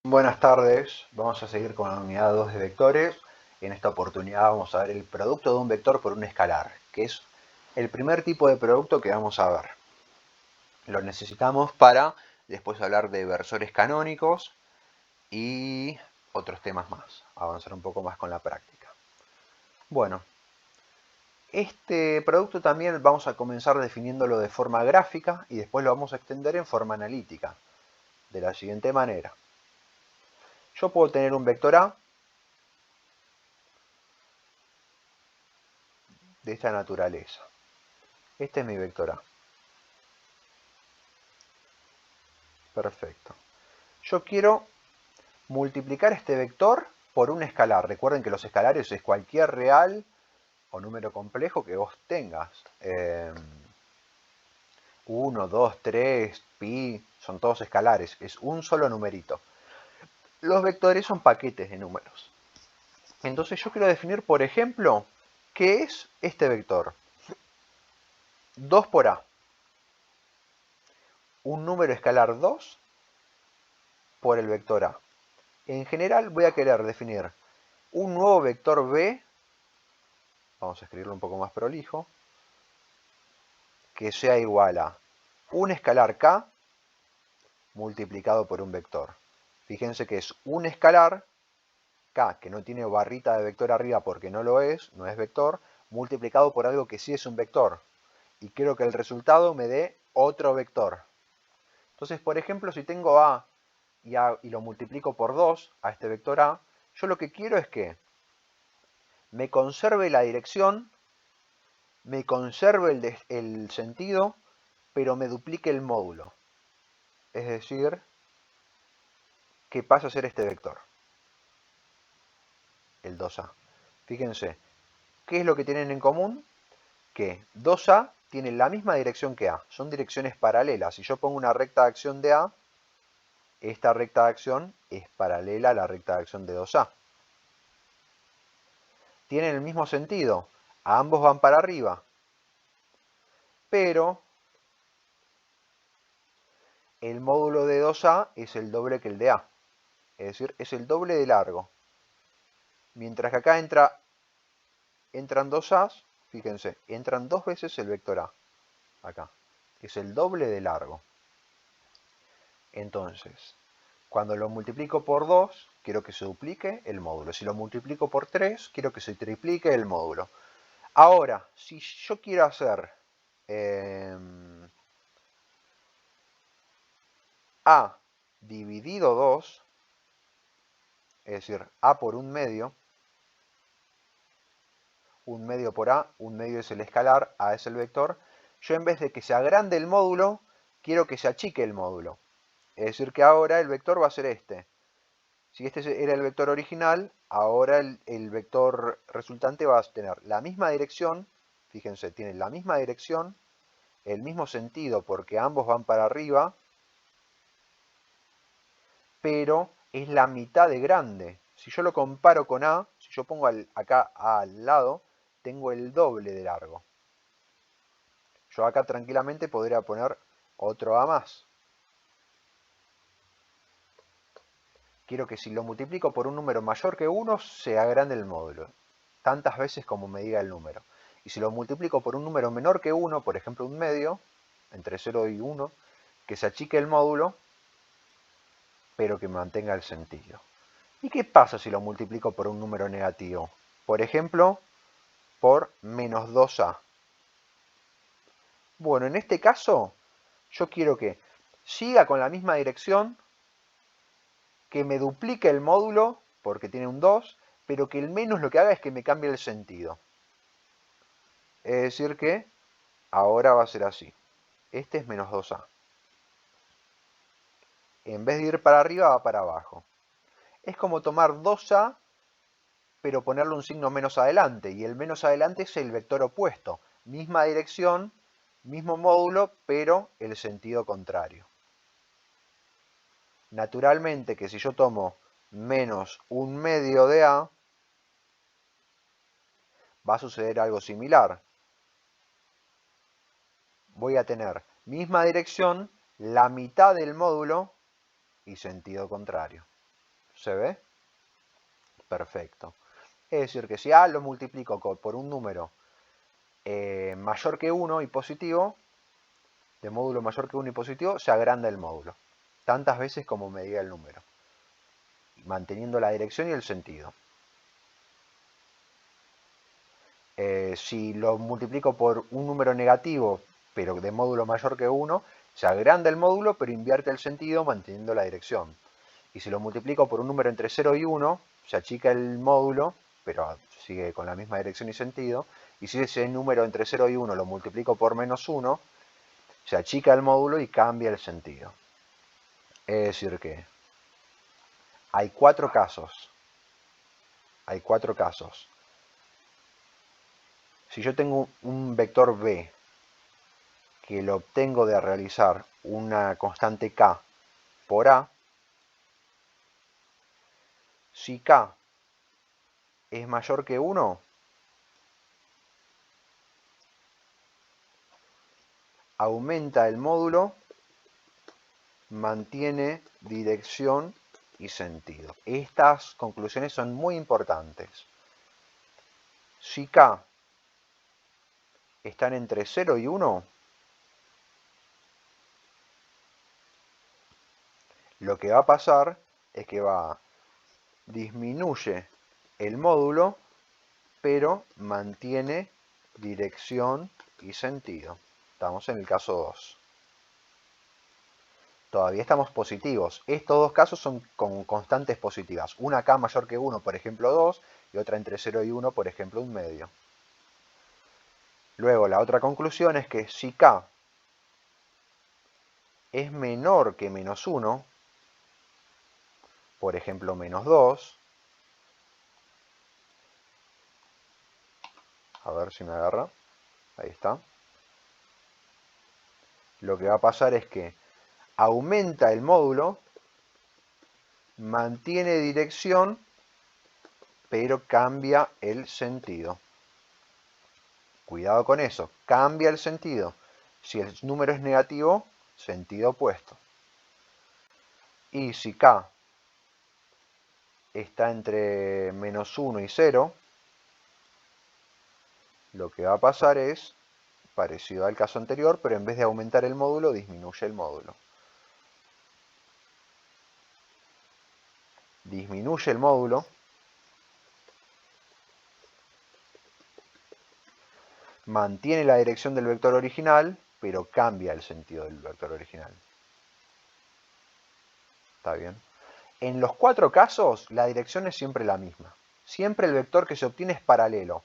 Buenas tardes, vamos a seguir con la unidad 2 de vectores. En esta oportunidad vamos a ver el producto de un vector por un escalar, que es el primer tipo de producto que vamos a ver. Lo necesitamos para después hablar de versores canónicos y otros temas más, avanzar un poco más con la práctica. Bueno, este producto también vamos a comenzar definiéndolo de forma gráfica y después lo vamos a extender en forma analítica, de la siguiente manera. Yo puedo tener un vector A de esta naturaleza. Este es mi vector A. Perfecto. Yo quiero multiplicar este vector por un escalar. Recuerden que los escalares es cualquier real o número complejo que vos tengas. 1, 2, 3, pi, son todos escalares. Es un solo numerito. Los vectores son paquetes de números. Entonces yo quiero definir, por ejemplo, ¿qué es este vector? 2 por A. Un número escalar 2 por el vector A. En general voy a querer definir un nuevo vector B, vamos a escribirlo un poco más prolijo, que sea igual a un escalar K multiplicado por un vector. Fíjense que es un escalar K, que no tiene barrita de vector arriba porque no lo es, no es vector, multiplicado por algo que sí es un vector. Y quiero que el resultado me dé otro vector. Entonces, por ejemplo, si tengo A y lo multiplico por 2 a este vector A, yo lo que quiero es que me conserve la dirección, me conserve el sentido, pero me duplique el módulo. Es decir, que pasa a ser este vector, el 2A. Fíjense, ¿qué es lo que tienen en común? Que 2A tiene la misma dirección que A, son direcciones paralelas. Si yo pongo una recta de acción de A, esta recta de acción es paralela a la recta de acción de 2A. Tienen el mismo sentido, ambos van para arriba, pero el módulo de 2A es el doble que el de A, es decir, es el doble de largo. Mientras que acá entran dos A's, fíjense, entran dos veces el vector A, acá, es el doble de largo. Entonces, cuando lo multiplico por 2, quiero que se duplique el módulo. Si lo multiplico por 3, quiero que se triplique el módulo. Ahora, si yo quiero hacer A dividido 2, es decir, A por un medio por A, un medio es el escalar, A es el vector, yo en vez de que se agrande el módulo, quiero que se achique el módulo. Es decir, que ahora el vector va a ser este. Si este era el vector original, ahora el vector resultante va a tener la misma dirección, fíjense, tiene la misma dirección, el mismo sentido porque ambos van para arriba, pero es la mitad de grande. Si yo lo comparo con A, si yo pongo acá A al lado, tengo el doble de largo. Yo acá tranquilamente podría poner otro A más. Quiero que si lo multiplico por un número mayor que 1, se agrande el módulo, tantas veces como me diga el número. Y si lo multiplico por un número menor que 1, por ejemplo un medio, entre 0 y 1, que se achique el módulo, pero que mantenga el sentido. ¿Y qué pasa si lo multiplico por un número negativo? Por ejemplo, por menos 2A. Bueno, en este caso, yo quiero que siga con la misma dirección, que me duplique el módulo, porque tiene un 2, pero que el menos lo que haga es que me cambie el sentido. Es decir que ahora va a ser así. Este es menos 2A. En vez de ir para arriba, va para abajo. Es como tomar 2A, pero ponerle un signo menos adelante. Y el menos adelante es el vector opuesto. Misma dirección, mismo módulo, pero el sentido contrario. Naturalmente que si yo tomo menos un medio de A, va a suceder algo similar. Voy a tener misma dirección, la mitad del módulo y sentido contrario. ¿Se ve? Perfecto. Es decir, que si A lo multiplico por un número mayor que 1 y positivo, de módulo mayor que 1 y positivo, se agranda el módulo. Tantas veces como me diga el número. Manteniendo la dirección y el sentido. Si lo multiplico por un número negativo, pero de módulo mayor que 1, se agranda el módulo, pero invierte el sentido manteniendo la dirección. Y si lo multiplico por un número entre 0 y 1, se achica el módulo, pero sigue con la misma dirección y sentido. Y si ese número entre 0 y 1 lo multiplico por menos 1, se achica el módulo y cambia el sentido. Es decir que hay cuatro casos. Hay cuatro casos. Si yo tengo un vector b que lo obtengo de realizar una constante k por a, si k es mayor que 1, aumenta el módulo, mantiene dirección y sentido. Estas conclusiones son muy importantes. Si k están entre 0 y 1, lo que va a pasar es que disminuye el módulo, pero mantiene dirección y sentido. Estamos en el caso 2. Todavía estamos positivos. Estos dos casos son con constantes positivas. Una k mayor que 1, por ejemplo 2, y otra entre 0 y 1, por ejemplo 1 medio. Luego la otra conclusión es que si k es menor que menos 1, por ejemplo menos 2, a ver si me agarra, ahí está, lo que va a pasar es que aumenta el módulo, mantiene dirección, pero cambia el sentido. Cuidado con eso, cambia el sentido. Si el número es negativo, sentido opuesto. Y si k está entre menos 1 y 0, lo que va a pasar es parecido al caso anterior, pero en vez de aumentar el módulo, disminuye el módulo. Disminuye el módulo, mantiene la dirección del vector original, pero cambia el sentido del vector original. ¿Está bien? En los cuatro casos, la dirección es siempre la misma. Siempre el vector que se obtiene es paralelo.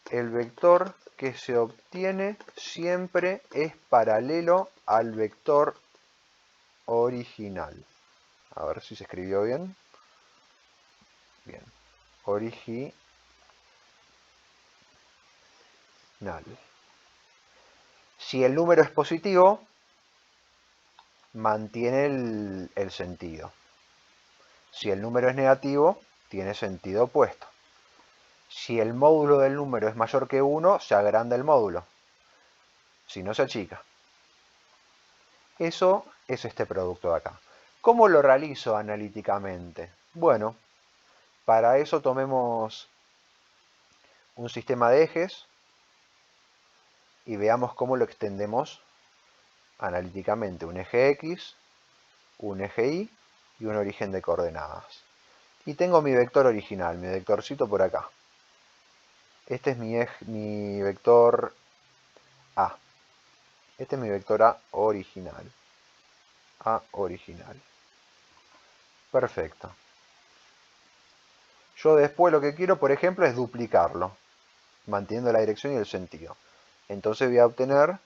El vector que se obtiene siempre es paralelo al vector original. A ver si se escribió bien. Bien. Original. Si el número es positivo, mantiene el sentido. Si el número es negativo, tiene sentido opuesto. Si el módulo del número es mayor que 1, se agranda el módulo. Si no, se achica. Eso es este producto de acá. ¿Cómo lo realizo analíticamente? Bueno, para eso tomemos un sistema de ejes y veamos cómo lo extendemos analíticamente. Un eje X, un eje Y y un origen de coordenadas. Y tengo mi vector original, mi vectorcito por acá. Este es mi vector A. Este es mi vector A original. A original. Perfecto. Yo después lo que quiero, por ejemplo, es duplicarlo, manteniendo la dirección y el sentido. Entonces voy a obtener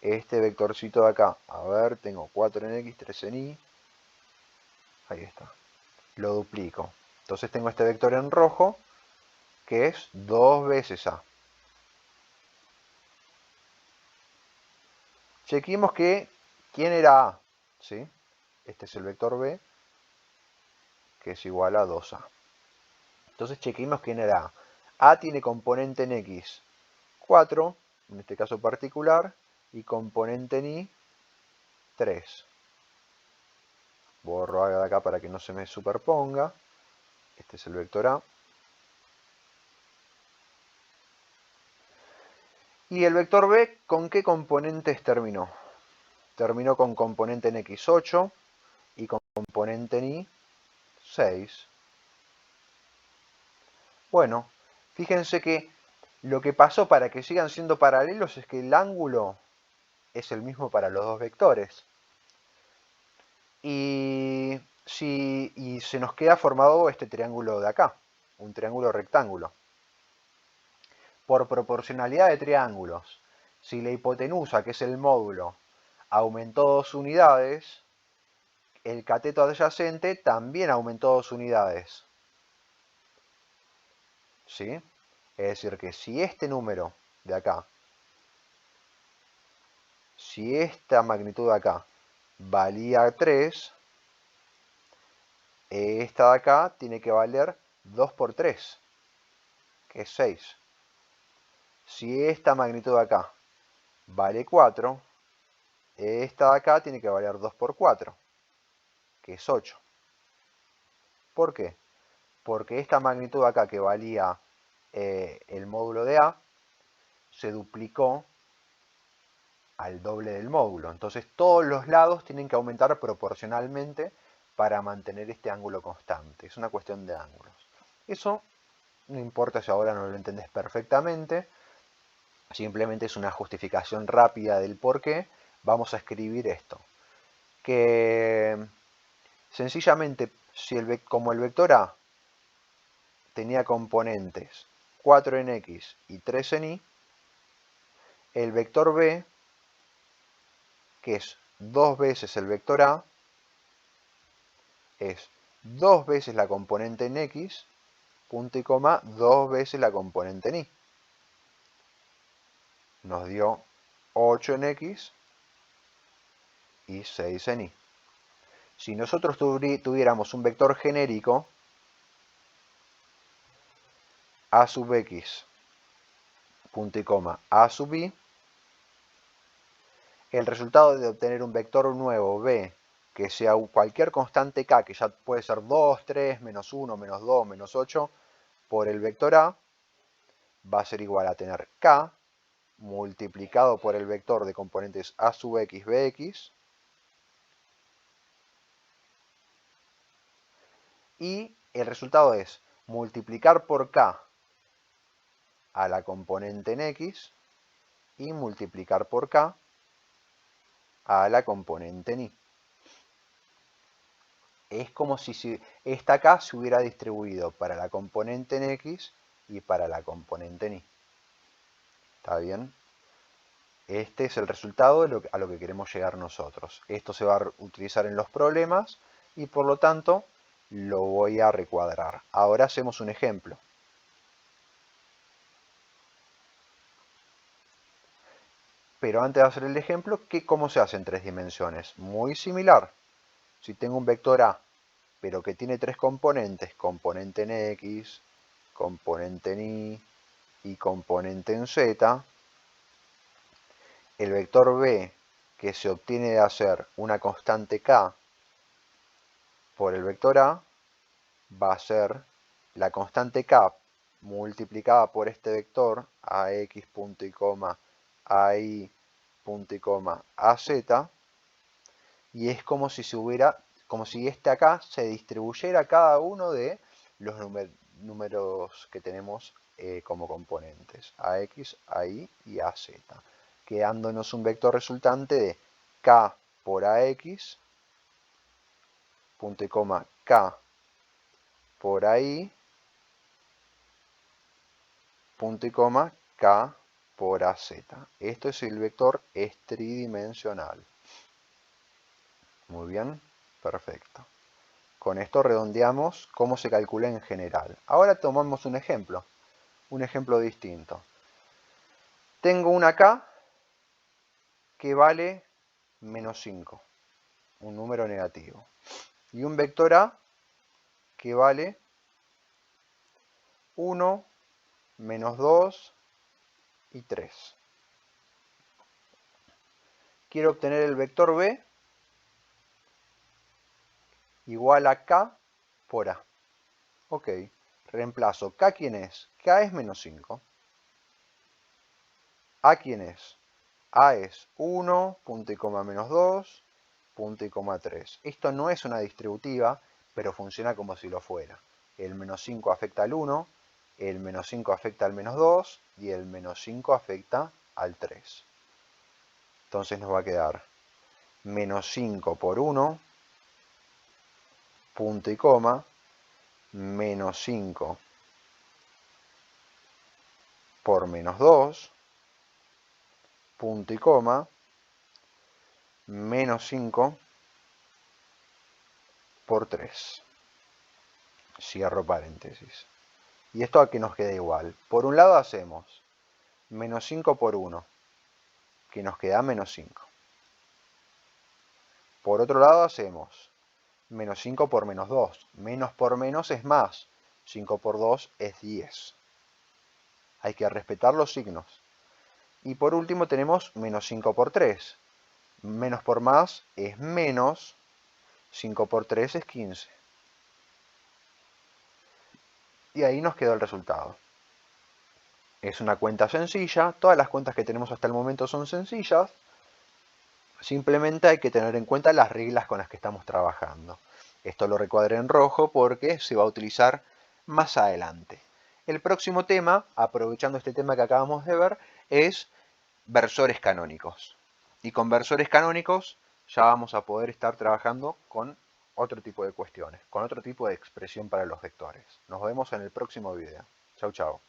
este vectorcito de acá. A ver, tengo 4 en X, 3 en Y. Ahí está. Lo duplico. Entonces tengo este vector en rojo, que es 2 veces A. Chequemos que quién era A. ¿Sí? Este es el vector B, que es igual a 2A. Entonces chequemos quién era A. A tiene componente en X 4, en este caso particular, y componente en Y 3. Borro A de acá para que no se me superponga. Este es el vector A. ¿Y el vector B con qué componentes terminó? Terminó con componente en x8 y con componente en y 6. Bueno, fíjense que lo que pasó para que sigan siendo paralelos es que el ángulo es el mismo para los dos vectores. Y se nos queda formado este triángulo de acá, un triángulo rectángulo. Por proporcionalidad de triángulos, si la hipotenusa, que es el módulo, aumentó 2 unidades, el cateto adyacente también aumentó 2 unidades. ¿Sí? Es decir, que si este número de acá, si esta magnitud de acá valía 3, esta de acá tiene que valer 2 por 3, que es 6. Si esta magnitud de acá vale 4, esta de acá tiene que valer 2 por 4, que es 8. ¿Por qué? Porque esta magnitud de acá que valía el módulo de A se duplicó al doble del módulo. Entonces todos los lados tienen que aumentar proporcionalmente para mantener este ángulo constante. Es una cuestión de ángulos. Eso no importa si ahora no lo entendés perfectamente, simplemente es una justificación rápida del por qué vamos a escribir esto. Que sencillamente, como el vector A tenía componentes 4 en X y 3 en Y, el vector B, que es 2 veces el vector A, es 2 veces la componente en X, punto y coma, 2 veces la componente en Y. Nos dio 8 en X y 6 en Y. Si nosotros tuviéramos un vector genérico, A sub X, punto y coma, A sub Y, el resultado de obtener un vector nuevo B, que sea cualquier constante K, que ya puede ser 2, 3, menos 1, menos 2, menos 8, por el vector A, va a ser igual a tener K multiplicado por el vector de componentes A sub X, Bx, y el resultado es multiplicar por K a la componente en X y multiplicar por K a la componente en Y. Es como si esta K se hubiera distribuido para la componente en X y para la componente en Y. ¿Está bien? Este es el resultado a lo que queremos llegar nosotros. Esto se va a utilizar en los problemas y por lo tanto lo voy a recuadrar. Ahora hacemos un ejemplo. Pero antes de hacer el ejemplo, ¿cómo se hace en 3 dimensiones? Muy similar. Si tengo un vector A, pero que tiene 3 componentes, componente en X, componente en Y y componente en Z, el vector B, que se obtiene de hacer una constante K por el vector A, va a ser la constante K multiplicada por este vector AX punto y coma, AI punto y coma, AZ, y es como si como si este acá se distribuyera cada uno de los números que tenemos como componentes, AX, AI y AZ, quedándonos un vector resultante de K por AX, punto y coma, K por AI, punto y coma, K por AZ. Esto es el vector es tridimensional. Muy bien, perfecto. Con esto redondeamos cómo se calcula en general. Ahora tomamos un ejemplo distinto. Tengo una K que vale menos 5, un número negativo. Y un vector A que vale 1, menos 2 y 3. Quiero obtener el vector B, igual a K por A. Ok, reemplazo. ¿K quién es? K es menos 5. ¿A quién es? A es 1, punto y coma menos 2, punto y coma 3. Esto no es una distributiva, pero funciona como si lo fuera. El menos 5 afecta al 1, el menos 5 afecta al menos 2 y el menos 5 afecta al 3. Entonces nos va a quedar menos 5 por 1, punto y coma, menos 5 por menos 2, punto y coma, menos 5 por 3. Cierro paréntesis. ¿Y esto a qué nos queda igual? Por un lado hacemos menos 5 por 1, que nos queda menos 5. Por otro lado hacemos menos 5 por menos 2. Menos por menos es más. 5 por 2 es 10. Hay que respetar los signos. Y por último tenemos menos 5 por 3. Menos por más es menos. 5 por 3 es 15. Y ahí nos quedó el resultado. Es una cuenta sencilla. Todas las cuentas que tenemos hasta el momento son sencillas. Simplemente hay que tener en cuenta las reglas con las que estamos trabajando. Esto lo recuadré en rojo porque se va a utilizar más adelante. El próximo tema, aprovechando este tema que acabamos de ver, es versores canónicos. Y con versores canónicos ya vamos a poder estar trabajando con otro tipo de cuestiones, con otro tipo de expresión para los vectores. Nos vemos en el próximo video. Chau, chau.